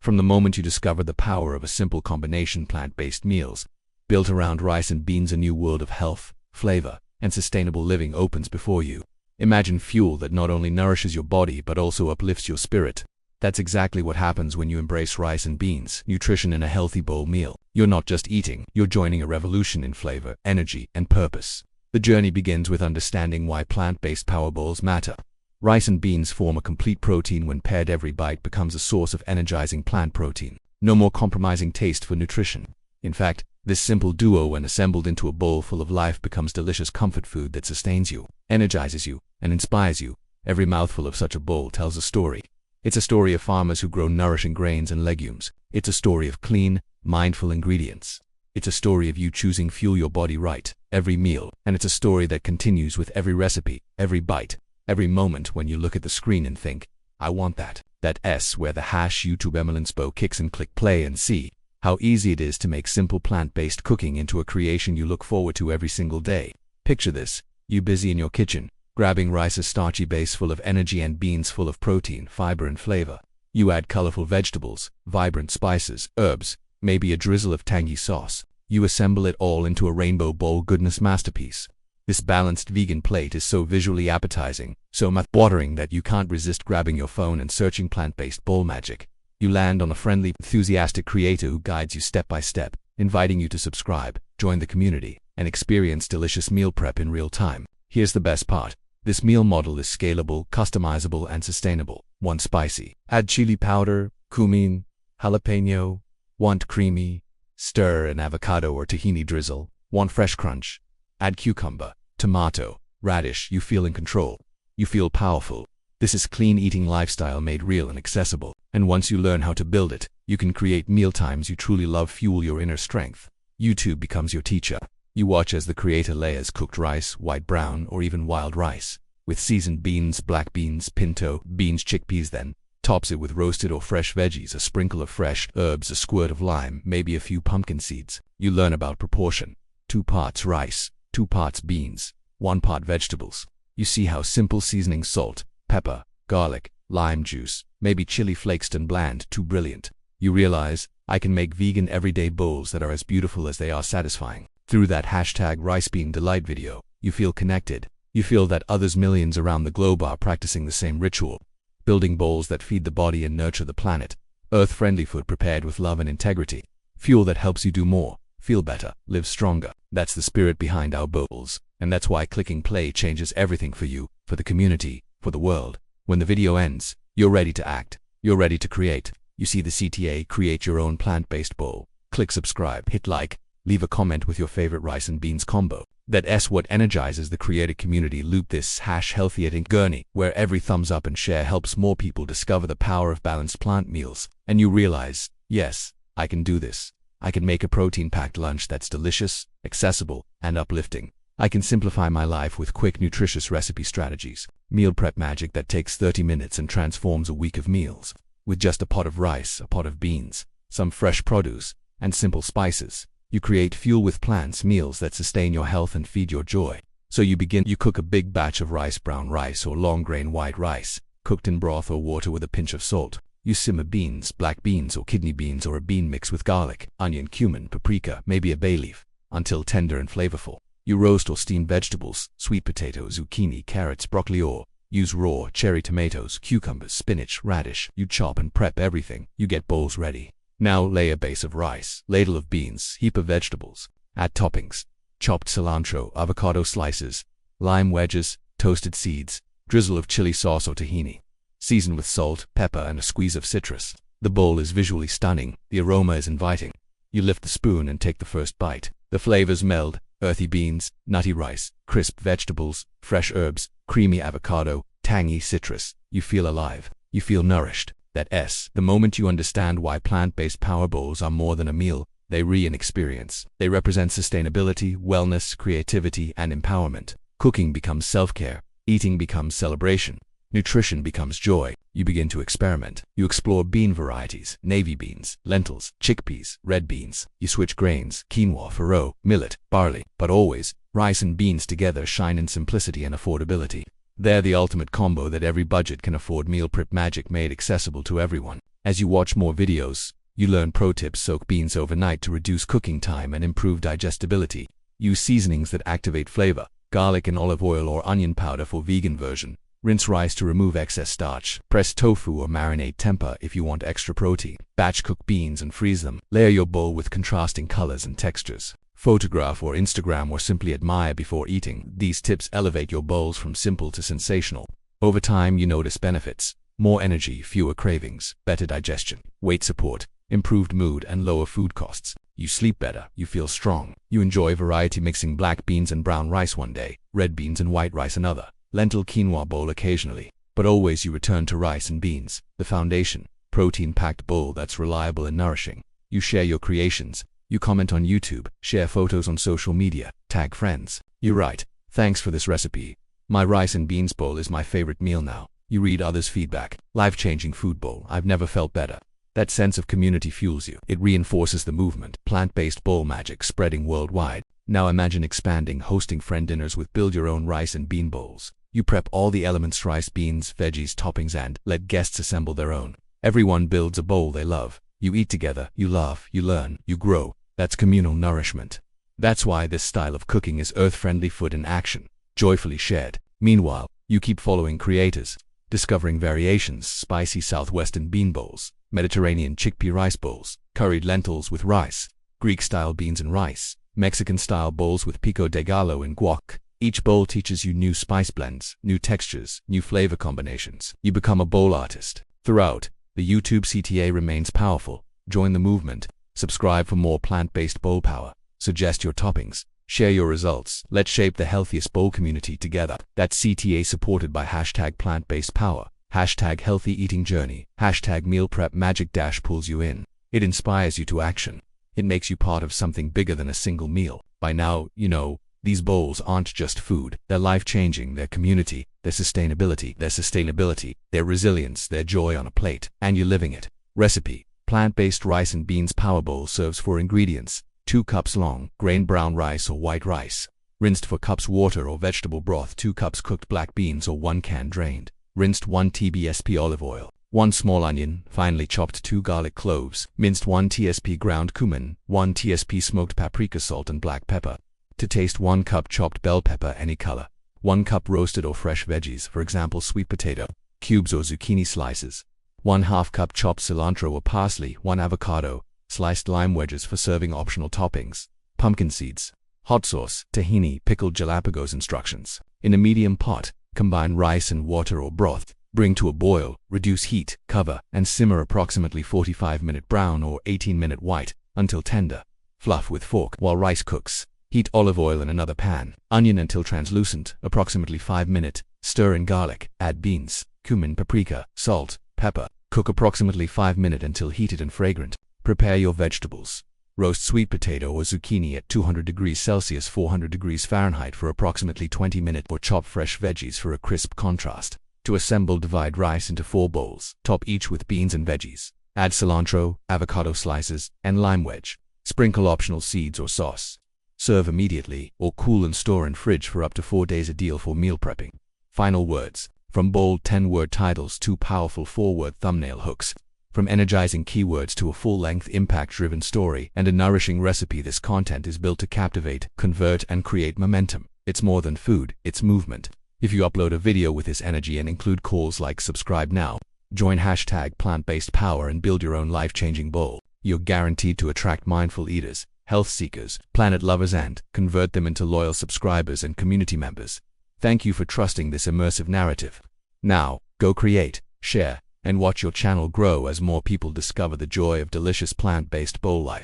From the moment you discover the power of a simple combination plant-based meals, built around rice and beans, a new world of health, flavor, and sustainable living opens before you. Imagine fuel that not only nourishes your body but also uplifts your spirit. That's exactly what happens when you embrace rice and beans, nutrition in a healthy bowl meal. You're not just eating, you're joining a revolution in flavor, energy, and purpose. The journey begins with understanding why plant-based power bowls matter. Rice and beans form a complete protein. When paired, every bite becomes a source of energizing plant protein. No more compromising taste for nutrition. In fact, this simple duo, when assembled into a bowl full of life, becomes delicious comfort food that sustains you, energizes you, and inspires you. Every mouthful of such a bowl tells a story. It's a story of farmers who grow nourishing grains and legumes. It's a story of clean, mindful ingredients. It's a story of you choosing fuel your body right, every meal. And it's a story that continues with every recipe, every bite, every moment when you look at the screen and think, I want that. That S where the #YouTube Emelinspo kicks and click play and see how easy it is to make simple plant-based cooking into a creation you look forward to every single day. Picture this, you busy in your kitchen, grabbing rice's starchy base full of energy and beans full of protein, fiber, and flavor. You add colorful vegetables, vibrant spices, herbs, maybe a drizzle of tangy sauce. You assemble it all into a rainbow bowl goodness masterpiece. This balanced vegan plate is so visually appetizing, so mouth-watering that you can't resist grabbing your phone and searching plant-based bowl magic. You land on a friendly, enthusiastic creator who guides you step by step, inviting you to subscribe, join the community, and experience delicious meal prep in real time. Here's the best part. This meal model is scalable, customizable, and sustainable. Want spicy? Add chili powder, cumin, jalapeno. Want creamy? Stir an avocado or tahini drizzle. Want fresh crunch? Add cucumber, tomato, radish. You feel in control. You feel powerful. This is clean eating lifestyle made real and accessible. And once you learn how to build it, you can create mealtimes you truly love, fuel your inner strength. YouTube becomes your teacher. You watch as the creator layers cooked rice, white, brown, or even wild rice, with seasoned beans, black beans, pinto beans, chickpeas, then tops it with roasted or fresh veggies, a sprinkle of fresh herbs, a squirt of lime, maybe a few pumpkin seeds. You learn about proportion. 2 parts rice, 2 parts beans, 1 part vegetables. You see how simple seasoning, salt, pepper, garlic, lime juice, maybe chili flakes, and bland, too brilliant. You realize, I can make vegan everyday bowls that are as beautiful as they are satisfying. Through that #RiceBeanDelight video, you feel connected. You feel that others, millions around the globe, are practicing the same ritual, building bowls that feed the body and nurture the planet. Earth-friendly food prepared with love and integrity. Fuel that helps you do more, feel better, live stronger. That's the spirit behind our bowls, and that's why clicking play changes everything for you, for the community, for the world. When the video ends, you're ready to act. You're ready to create. You see the CTA, create your own plant-based bowl. Click subscribe, hit like, leave a comment with your favorite rice and beans combo. That's what energizes the creator community. Loop this #healthy eating journey, where every thumbs up and share helps more people discover the power of balanced plant meals. And you realize, yes, I can do this. I can make a protein-packed lunch that's delicious, accessible, and uplifting. I can simplify my life with quick, nutritious recipe strategies. Meal prep magic that takes 30 minutes and transforms a week of meals. With just a pot of rice, a pot of beans, some fresh produce, and simple spices, you create fuel with plants, meals that sustain your health and feed your joy. So you cook a big batch of rice, brown rice or long grain white rice, cooked in broth or water with a pinch of salt. You simmer beans, black beans or kidney beans, or a bean mix with garlic, onion, cumin, paprika, maybe a bay leaf, until tender and flavorful. You roast or steam vegetables, sweet potatoes, zucchini, carrots, broccoli, or use raw cherry tomatoes, cucumbers, spinach, radish. You chop and prep everything. You get bowls ready. Now lay a base of rice, ladle of beans, heap of vegetables. Add toppings, chopped cilantro, avocado slices, lime wedges, toasted seeds, drizzle of chili sauce or tahini. Season with salt, pepper, and a squeeze of citrus. The bowl is visually stunning. The aroma is inviting. You lift the spoon and take the first bite. The flavors meld. Earthy beans, nutty rice, crisp vegetables, fresh herbs, creamy avocado, tangy citrus. You feel alive. You feel nourished. That's the moment you understand why plant-based power bowls are more than a meal. They're an experience. They represent sustainability, wellness, creativity, and empowerment. Cooking becomes self-care. Eating becomes celebration. Nutrition becomes joy. You begin to experiment. You explore bean varieties, navy beans, lentils, chickpeas, red beans. You switch grains, quinoa, farro, millet, barley. But always, rice and beans together shine in simplicity and affordability. They're the ultimate combo that every budget can afford. Meal prep magic made accessible to everyone. As you watch more videos, you learn pro tips: soak beans overnight to reduce cooking time and improve digestibility. Use seasonings that activate flavor, garlic and olive oil or onion powder for vegan version. Rinse rice to remove excess starch. Press tofu or marinate tempeh if you want extra protein. Batch cook beans and freeze them. Layer your bowl with contrasting colors and textures. Photograph or Instagram or simply admire before eating. These tips elevate your bowls from simple to sensational. Over time, you notice benefits: more energy, fewer cravings, better digestion, weight support, improved mood, and lower food costs. You sleep better, you feel strong. You enjoy variety, mixing black beans and brown rice one day, red beans and white rice another, lentil quinoa bowl occasionally, but always you return to rice and beans, the foundation, protein-packed bowl that's reliable and nourishing. You share your creations. You comment on YouTube, share photos on social media, tag friends. You write, "Thanks for this recipe. My rice and beans bowl is my favorite meal now." You read others' feedback. Life-changing food bowl. I've never felt better. That sense of community fuels you. It reinforces the movement. Plant-based bowl magic spreading worldwide. Now imagine expanding, hosting friend dinners with build-your-own rice and bean bowls. You prep all the elements: rice, beans, veggies, toppings, and let guests assemble their own. Everyone builds a bowl they love. You eat together, you laugh, you learn, you grow. That's communal nourishment. That's why this style of cooking is earth-friendly food in action, joyfully shared. Meanwhile, you keep following creators, discovering variations: spicy southwestern bean bowls, Mediterranean chickpea rice bowls, curried lentils with rice, Greek-style beans and rice, Mexican-style bowls with pico de gallo and guac. Each bowl teaches you new spice blends, new textures, new flavor combinations. You become a bowl artist. Throughout, the YouTube CTA remains powerful. Join the movement. Subscribe for more plant-based bowl power. Suggest your toppings. Share your results. Let's shape the healthiest bowl community together. That's CTA supported by #plant-based power, #healthy eating journey, #meal prep magic -- pulls you in. It inspires you to action. It makes you part of something bigger than a single meal. By now, you know, these bowls aren't just food. They're life-changing, their community, their sustainability, their resilience, their joy on a plate. And you're living it. Recipe: plant-based rice and beans power bowl. Serves 4 ingredients: 2 cups long, grain brown rice or white rice, rinsed 4 cups water or vegetable broth, 2 cups cooked black beans or 1 can drained, rinsed 1 tsp olive oil, 1 small onion, finely chopped 2 garlic cloves, minced 1 tsp ground cumin, 1 tsp smoked paprika, salt and black pepper. To taste: 1 cup chopped bell pepper any color, 1 cup roasted or fresh veggies, for example sweet potato, cubes or zucchini slices, 1/2 cup chopped cilantro or parsley, 1 avocado, sliced lime wedges for serving, optional toppings, pumpkin seeds, hot sauce, tahini, pickled Galapagos. Instructions: in a medium pot, combine rice and water or broth, bring to a boil, reduce heat, cover, and simmer approximately 45-minute brown or 18-minute white until tender. Fluff with fork while rice cooks. Heat olive oil in another pan. Onion until translucent, approximately 5-minute. Stir in garlic. Add beans, cumin, paprika, salt, pepper. Cook approximately 5-minute until heated and fragrant. Prepare your vegetables. Roast sweet potato or zucchini at 200 degrees Celsius 400 degrees Fahrenheit for approximately 20 minutes, or chop fresh veggies for a crisp contrast. To assemble, divide rice into 4 bowls. Top each with beans and veggies. Add cilantro, avocado slices, and lime wedge. Sprinkle optional seeds or sauce. Serve immediately or cool and store in fridge for up to 4 days. Ideal for meal prepping. Final words. From bold 10-word titles to powerful 4-word thumbnail hooks. From energizing keywords to a full-length impact-driven story and a nourishing recipe, this content is built to captivate, convert, and create momentum. It's more than food, it's movement. If you upload a video with this energy and include calls like subscribe now, join #plant-based power and build your own life-changing bowl, you're guaranteed to attract mindful eaters, health seekers, planet lovers, and convert them into loyal subscribers and community members. Thank you for trusting this immersive narrative. Now, go create, share, and watch your channel grow as more people discover the joy of delicious plant-based bowl life.